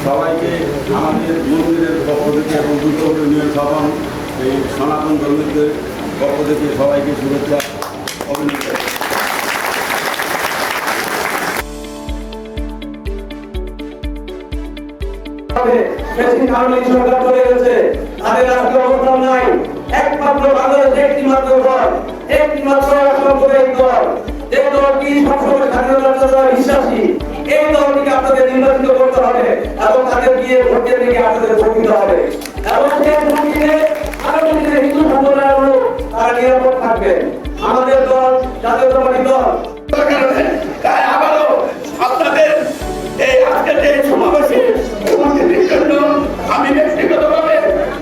সবাইকে আমাদের মন্দিরের পক্ষ থেকে এবং দুর্গাপুর ইউনিয়ন সভা এই সনাতন ধর্মীদের পক্ষ থেকে সবাইকে শুভেচ্ছা অভিনন্দন। সরকার চলে গেছে, তাদের রাষ্ট্রীয় অবস্থান নাই। একমাত্র বাংলাদেশে একটি মাত্র দল, একটি মাত্র রাষ্ট্রীয় দল, যে দলটি সবসময় স্বাধীনতা বিশ্বাসী, এই দলটিকে আপনাদের নির্বাচিত করতে হবে এবং তাদের গিয়ে ভোট দিয়ে আপনাদের ভোট দিতে হবে এবং সেই ভোট দিয়ে আগামী দিনে হিন্দু সম্প্রদায়ের লোক তারা নিরাপদ থাকবে। আমাদের দল জাতীয়তাবাদী দল। তাই আবারও আপনাদের এই আজকের যে সমাবেশে উপস্থিতির জন্য আমি ব্যক্তিগতভাবে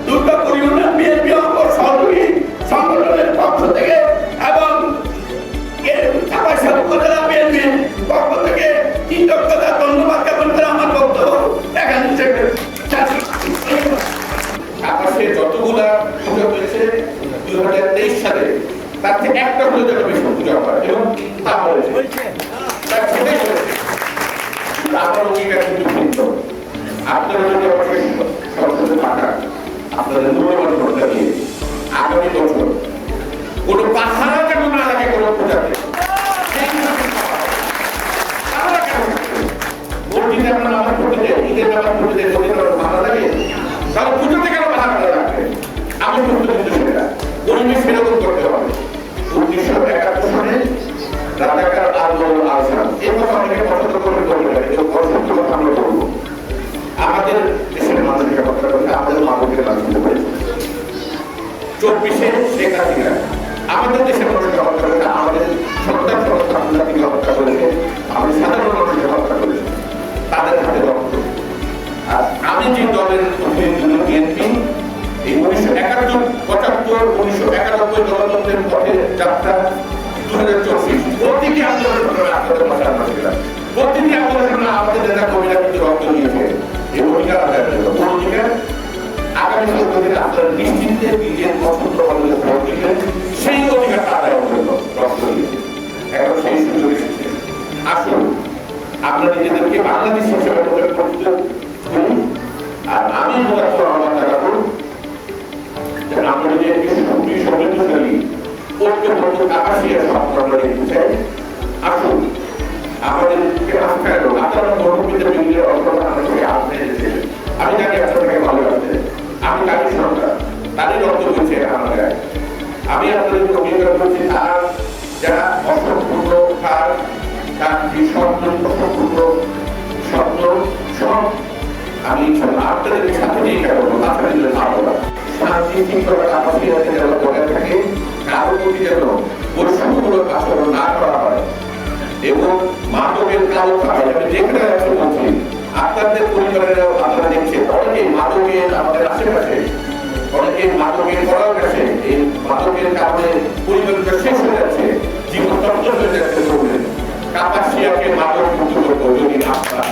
দুর্গাপুর ইউনিয়ন বিএনপি অঙ্গ সহযোগী সংগঠনের পক্ষ থেকে এবং চাপাইসার উপজেলা বিএনপির পক্ষ থেকে কৃতজ্ঞতা ধন্যবাদ জ্ঞাপন করে আমার বক্তব্য এখানে আকাশে যতগুলা পুজো হয়েছে 2023 সালে তার থেকে একটা হলো যেন বেশি পুজো হয় এবং তা হয়েছে আমার অঙ্গীকার কিন্তু ভিন্ন। আপনারা যদি আমাকে সরকারের টাকা আপনাদের মূল্যবান ভোটটা দিয়ে আগামী বছর কোনো পাহাড়া কেন না লাগে কোনো পূজাতে ভোট দিতে আপনারা আমার ভোটে দেয়, ঈদের বেলার ভোটে দেয়, যদি ভালো লাগে তাহলে পুজোতে কেন পাহাড়া রাখবে? আমি ভোট কিন্তু সেটা পরিবেশ সেরকম করতে হবে। 1971 সালে রাজাকার আন্দোলন আলোচনা এই কথা অনেকে পছন্দ করবে করবে না, কিন্তু পছন্দ কথা আমরা বলবো। আমাদের দেশের মানুষকে হত্যা করতে আমাদের মানুষকে রাজনীতি করেছে 24-এ শেখ হাসিনা আমাদের দেশের মানুষকে হত্যা করেছে, আমাদের সন্তান সন্তানকে হত্যা করেছে, আমাদের সাধারণ মানুষকে হত্যা করেছে, তাদের হাতে রক্ত। আর আমি যে দলের বিএনপি এই 1971, 75, 1991 গণতন্ত্রের পথে যাত্রা 2024 প্রতিটি আন্দোলনের আপনাদের পাশে আমরা ছিলাম। প্রতিটি আন্দোলনে আমাদের নেতা কর্মীরা কিন্তু রক্ত দিয়েছে এই অধিকার আদায়ের জন্য। কোন অধিকার? আগামী 14 দিনে আপনারা নিশ্চিন্তে নিজের পছন্দ মতো ভোট দিবেন, সেই অধিকারটা আদায়ের জন্য রক্ত দিয়েছে। এখন সেই সুযোগ এসেছে। আসুন আপনারা নিজেদেরকে বাংলাদেশ হিসেবে প্রতিষ্ঠিত করুন। আর আমি আমার টাকা করুন আমরা যদি একটি সুখী সমৃদ্ধশালী ঐক্যবদ্ধ আকাশীয় স্বপ্ন আমরা দেখতে চাই। আসুন আমাদেরকে আস্থায় লোক আপনারা ধর্মীদের বিরুদ্ধে অর্থটা আমাদেরকে আসতে এসেছে। আমি জানি আপনাদেরকে ভালোবাসতে, আমি কাজী সরকার তাদের রক্ত হয়েছে আমার গায়ে। আমি আপনাদেরকে অঙ্গীকার করছি তার যারা অসম্পূর্ণ তার স্বপ্ন অসম্পূর্ণ স্বপ্ন সব আমি আপনাদেরকে সাথে নিয়ে গেল তাছাড়া দিলে পারবো না। শান্তি শৃঙ্খলা কাপাসিয়াতে যেন বজায় থাকে, কারো প্রতি যেন বৈষম্যমূলক আচরণ না করা হয় এবং মাদকের কালো খায় আমি যেখানে আছে বলছি আপনাদের পরিবারেরাও আপনারা দেখছেন অনেকে মাদকের আমাদের আশেপাশে অনেকে মাদকের করার কাছে এই মাদকের কারণে পরিবারটা শেষ হয়ে যাচ্ছে, জীবন তত্ত্ব হয়ে যাচ্ছে। কাপাসিয়াকে মাদক মুক্ত করবো যদি আপনারা